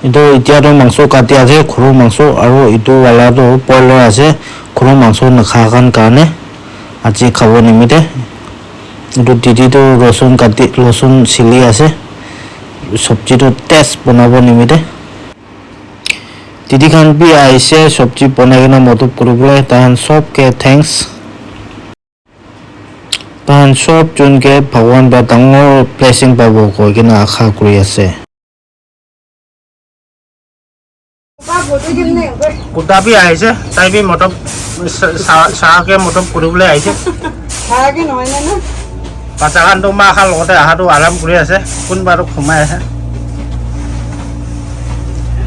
itu itiado mangso kati ase khuru mangso aro itu wala to boiler ase khuru mangso nakhakan karne aji khabo nimite itu didi to rosun kati rosun sili ase sabji to test banabo nimite didi khan bi aise sabji banai na modup kuribole tahan sob ke thanks tahan sob jun ke bhagwan ba dangor blessing pabo koi kena akha kuri ase kuda bi aise tai bi modup sahake modup kuribole aise sahake noy na pacaran to ma khal lote aha to aram kuri ase kun baru khumai ase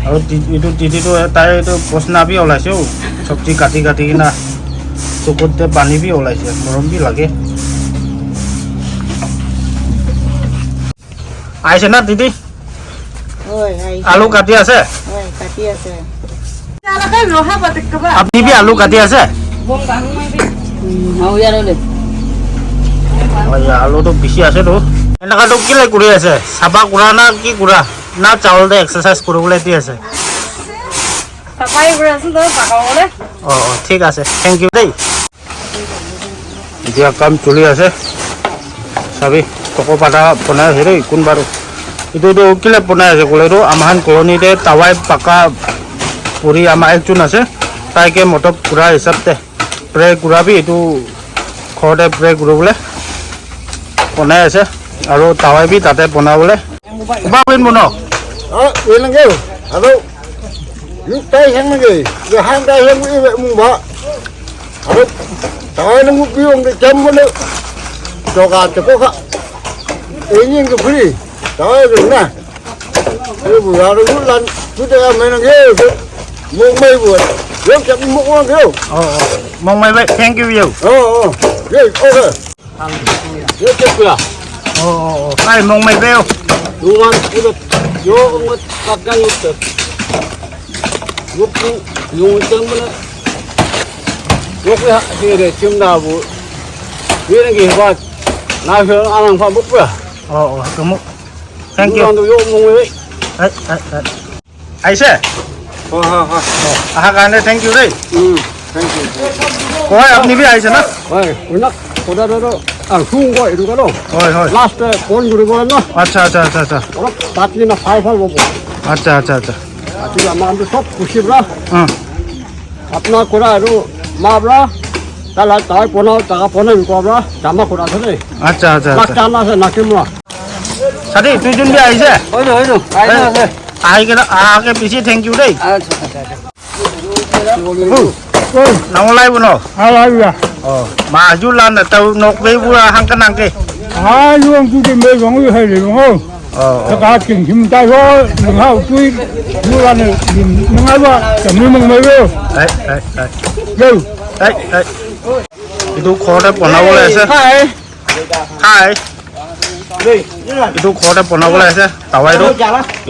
aru itu titi to tai to posna bi olaise sabji kati kati kina sukutte pani bi olaise morom bi lage aise na titi oi ai alu kati ase oi kati ase chala ka loha batik ka ba apni bi alu kati ase bom bang mai bi hau ya le oh ya alu to bisi ase to enaka to kile kuri ase saba kura na ki kura na chawol de exercise kuribole di ase sabai kura ase to pakawole oh ঠিক আছে thank you dei এতিয়া কাম চলি আছে সবই টকো পাটা বনাই আছে দেই কোনবাৰো itu to kile বনাই আছে কলে তো আমাহান কলোনিতে তাৱাই পাকা পুৰি আমাৰ একজন আছে তাইকে মটপ পুৰা হিচাপতে প্ৰে গুৰাবি itu ঘৰতে প্ৰে গুৰাবলে বনাই আছে আৰু তাৱাই বি তাতে বনাবলে বা বিন বনো Ilang kayo? Ano? Yung tayo siyang nagay. Gahan tayo siyang mumba. Ano? Tayo nang upiyong jam mo na. Toka, tako ka. Ini yung kapri. Tayo rin na. Ano po, yaro yung lan. Kita ka may nang kayo. Mong may buwan. Yung sabi mo ko lang kayo. mong may thank you you Oo. Okay, okay. Yung check ko lang. ay mong may beo Duman ulit. Yung pagkan ulit. Yung utang mo na. Yung kaya sige, chimda bu. Yung gibat. Na siya anang pabuk ba? kamu thank you Yung mong may. ay se Ha. aha kane thank you dei Thank you. koi apni bi aise na Wai, unak. Koda dado. Sung ko itu kalo. hoi hoi Last phone guru bolan no. acha acha Orang tadi na 5 bobo. acha Ati ama ambil top kusi bra. Apna kora itu ma bra. Kala tahu pono, taga pono itu bra. Jama kora sini. acha Nak jana se nakimla. sadi tu jun bi aise Ayo. Ayo se. ai ke aha ke pisi thank you dei nang lai bu no Ayo ya. ma ju lan na tau nok be bu hang kanang ke Ayo ang tu me gong yu hai le gong. Saka king kim tai ho, nang hau tu. Yu lan nang ai ba, kami mong mai be. ai Yo. itu khode bonabole ase hai itu khode bonabole ase tawai do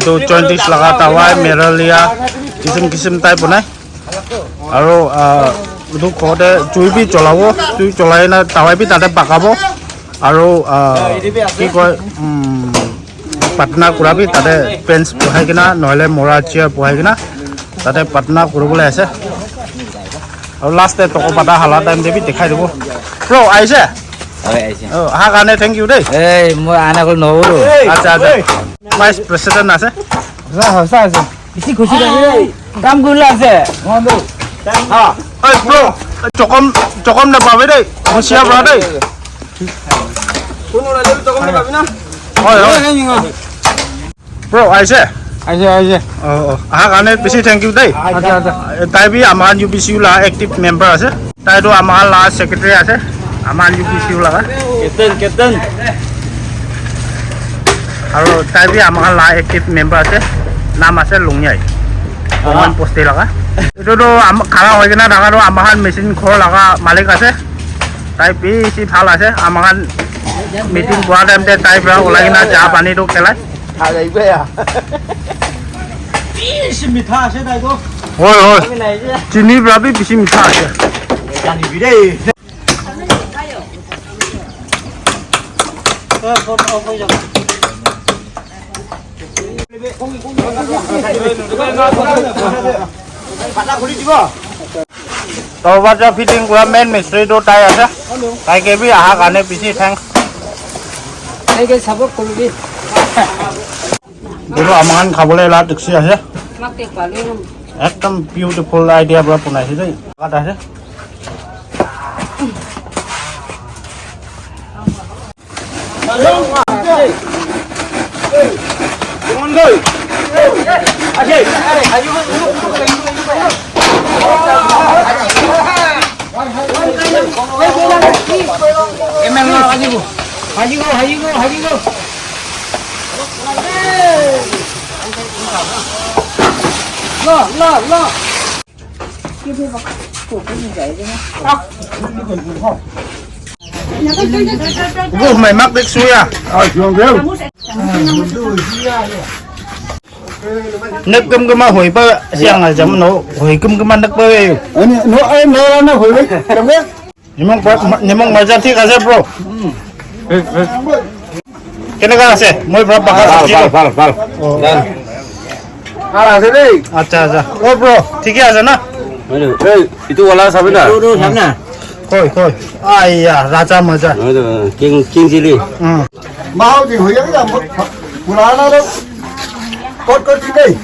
itu jointis laga tawai meralia kisim tai bonai aro itu khode chui bi cholabo chui cholai na tawai bi tate pakabo aro ki koi patna kurabi tate pens pohai kina nohole mora chia pohai kina tate patna kurubole ase আৰু লাষ্টে টকো পাতা হালা time দেবি দেখাই দিব ব্ৰ আইছে হয় আইছে আহা কাৰণে থ্যাংক ইউ দেই এই মই আনা কল নহৰো আচ্ছা ভাইস প্ৰেসিডেন্ট আছে সঁচা আছে বেছি খুশি লাগি কাম কৰিলে আছে মনটো ঐ ব্ৰ চকম নাপাবি দেই হুঁচিয়াৰ পৰা দেই Kuno na dito ko na na. হয় ব্ৰ আইছে আইছে আহা কাৰণে বেছি থ্যাংক ইউ দেই তাই বি আমাৰ ইউ পি চি ইউ লা এক্টিভ মেম্বাৰ আছে তাইতো আমাৰ লা সেক্ৰেটাৰী আছে আমাৰ ইউ পি চি ইউ লাগা কেতন আৰু তাই বি আমাৰ লা এক্টিভ মেম্বাৰ আছে নাম আছে লুঙিয়াই কমান পোষ্টি লগা এইটোতো খাৰা হৈ কিনে থকাটো আমাৰ মেচিন ঘৰ লগা মালিক আছে তাই বেছি ভাল আছে আমাৰ মিটিং কৰা টাইমতে তাইৰ পৰা ওলাই কিনে চাহ পানীটো খেলাই বেছি মিঠা আছে তাইতো হয় চিনিৰ পৰা বেছি মিঠা আছে জানিবি দেই Baca fitting gua main mistri do tay আছে tay ke bi aha kane pisi thang এই যে সাপোর্ট করবি dulu amangan khabole la diksi আছে মাকে পালে একদম বিউটিফুল আইডিয়া পৰা বনাইছে দেই কাট আছে 하지고 러 Ủa mày mắc đích xuôi à? Trường kêu. Nước cơm cơm mà hồi bơ, xiang là chấm nấu, hồi cơm cơm ăn nước bơ ấy. Nó hồi đấy, chẳng biết. Nhưng mong mà ra thích là gì bro? Cái này là gì? Mới bro bakal sih. Fal. Dan. Ala sini. Acha. Oh bro, ঠিকই আছে না? Itu wala sabi na. Dulu sana. Koi. Ai ya, raja maja. King chili. Mau thì hồi ấy là một là nó đâu. Con đi đây.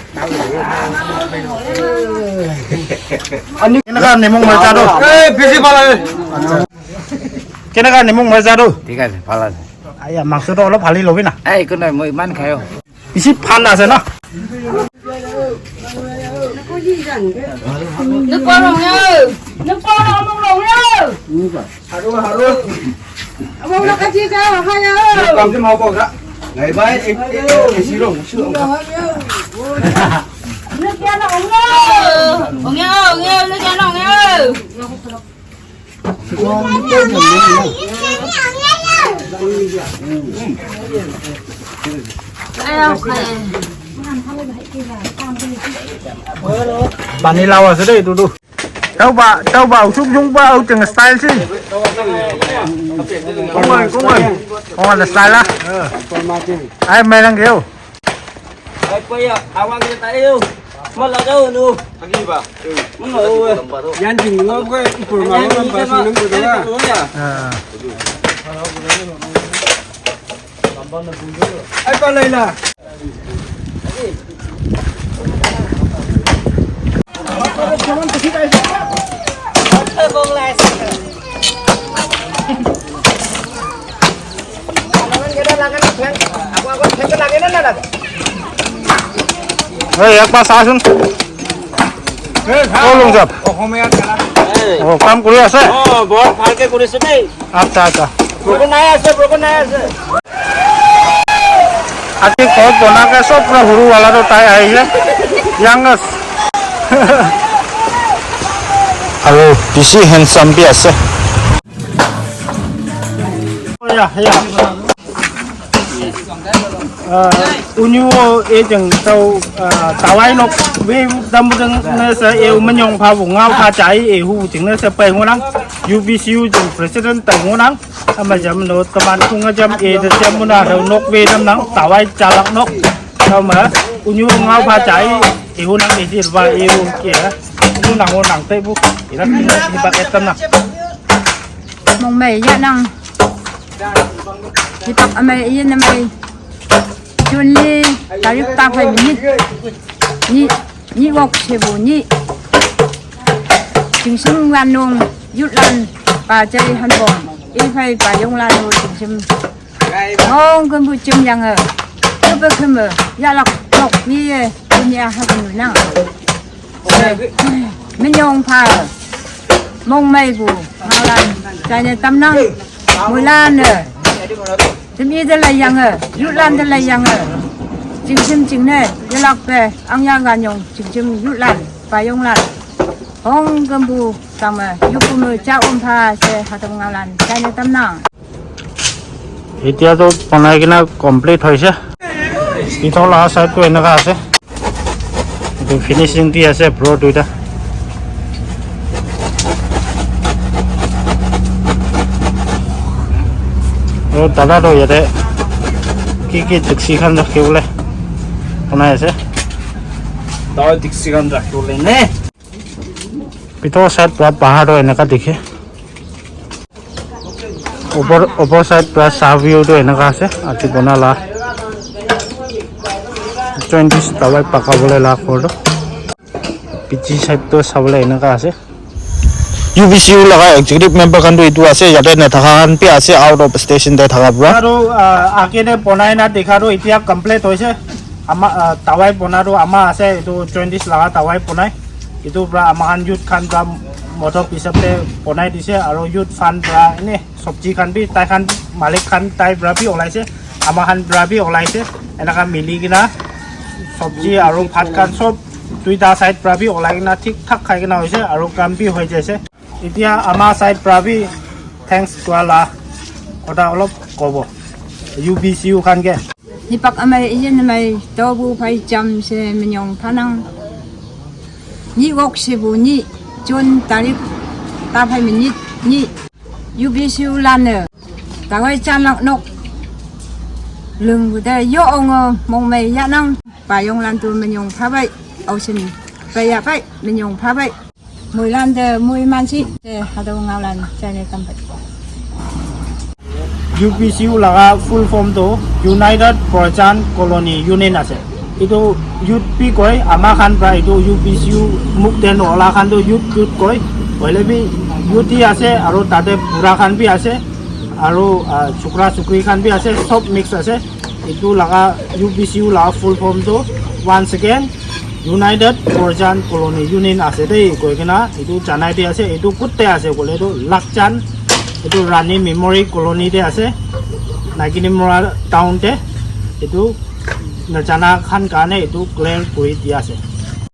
Cái này kan nemong maja do. Bisi pala. Cái này kan nemong maja do. ঠিক আছে ভালো আছে Ai ya, maksud অলপ ভালি লবি না. এই কোন মই ইমান খাও বেশি ফান আছে না? nước con rồng nhá nước con ông rồng nhá ông nó cái chi cao hay nhá Cầm cái màu bột đó. Ngày bay em xí rồng sữa. nước kia nó ông nhá nước kia nó ông nhá Bạn đi lau ở dưới đây đủ. Tao bảo chúc chúng bao chừng style gì. Cũng rồi. Còn là style á. Ai mày đang kêu. Ay kuya awang kita tayo Mala daw no Agi ba Yan din mo ko ipurma mo basi nang budaga Ay palay na Hey, এক pass আসুন। লং যাব। অসমীয়া খেলা ও কাম কৰি আছে? বৰ ভালকে কৰিছে দেই আচ্ছা। ব্ৰকন নাই আছে আজি ঘৰত বনাকে চব পুৰা সৰুৱালাটো তাই আহিছে। ইয়াংগাছ। আৰু বেছি হেণ্ডসাম বি আছে। Ya. Unyu ejeng tau tawai nok we dam deng ne sa eu menyong pha bu ngau pha chai e hu jing ne sa pe ngonang UBCU jeng president ta ngonang ama jam no taman kung jam e de jam muna do nok we dam nang tawai chalak nok tau ma unyu ngau pha chai e hu nang e jir ba e hu kia nu nang te bu ira ni ba etam na mong mày nhá năng thì tập mày yên là mày chun đi tao giúp tao phải nhị gọc sẽ bù nhị chính sinh lan nung rút lan và chơi hân bổng y phải và dùng lan nung chính sinh ngon cơn bụi chum yang ở cứ bơ khơi mở ya lọc như nhà hai người năng mình nhung pha mong mày bù hao lan trái này tâm năng mùi lan nữa chim y rất là yang ở rút lan rất là yang ở chính chim chính này ya lọc về ăn yang gà nhung chính chim rút lan và dùng lan hong cơm bù xong rồi giúp phụ nữ cha pha sẽ hoạt động ngao lan trái này tâm năng এতিয়াতো বনাই কিনা complete হৈছে পিঠলা চাইডটো এনেকুৱা আছে এইটো finishing দি আছে ব্ৰ দুইটা দাদাটো ইয়াতে কি ডিক্সিখন ৰাখিবলৈ বনাই আছে Tahu diksikan rakule ne. ভিতৰৰ চাইড পুৰা পাহাৰটো এনেকা দেখে ওপৰ চাইড পুৰা চাহ ভিউটো এনেকা আছে আজি বনালা 20 টাৱাই পাকাবলৈ লা কৰটো পিছি সাইডটো চাবলৈ এনেকা আছে UBCU লগা এক্সিকিউটিভ মেম্বাৰ খানটো ইটো আছে ইয়াতে নেথাকা খান পি আছে আউট অফ ষ্টেচন তে থাকা পুৰা আৰু আগেনে বনাই না দেখাৰো এতিয়া কমপ্লিট হৈছে আমা টাৱাই বনাৰো আমা আছে ইটো 20 লগা টাৱাই বনাই ইটো পুৰা আমাখান ইউথ খান পুৰা মদক হিচাপে বনাই দিছে আৰু ইউথ ফান পুৰা এনে চব্জি খান বি তাই খান মালিক খান তাই পুৰা বি ওলাইছে আমাখান পুৰা বি ওলাইছে এনেকা মিলি কিনা চব্জি আৰু ভাত খান সব দুইটা সাইড প্ৰাবি ওলাই কিনা ঠিক ঠাক খাই কিনা হৈছে আৰু কাম বি হৈ যাইছে এতিয়া আমাৰ সাইড প্ৰাবি থ্যাঙ্কস কোৱালা কথা অলপ ক'ব UBCU খানকে Nipak amai ijen amai tobu pai jam se menyong panang. Ni wok sebu ni Jun tarik ta pai menit ni UBCU lane. Tawai chanak nok. Lung bude yo ong mong mai ya nang. Bayong lan tu menyong pabai. Ocean baya pai menyong pabai. Mui lan de mui mansi de hado ngau lan chane kampai. UBCU laga full form to United Persian Colony Union আছে itu youth pi koi ama khan pra itu UBCU muk den ola khan to youth koi hoile bi youth আছে আৰু তাতে পুৰা খান B আছে আৰু চুকৰা চুকৰি খান B আছে সব mix আছে itu laga UBCU laga full form to once again United Persian Colony Union আছে দেই কই কিনা itu জানাই দি আছে itu কুtte আছে কলে itu lakchan itu Rani Memory Colony de আছে Naginimora Town te itu najana khan kane itu clear kuri dia আছে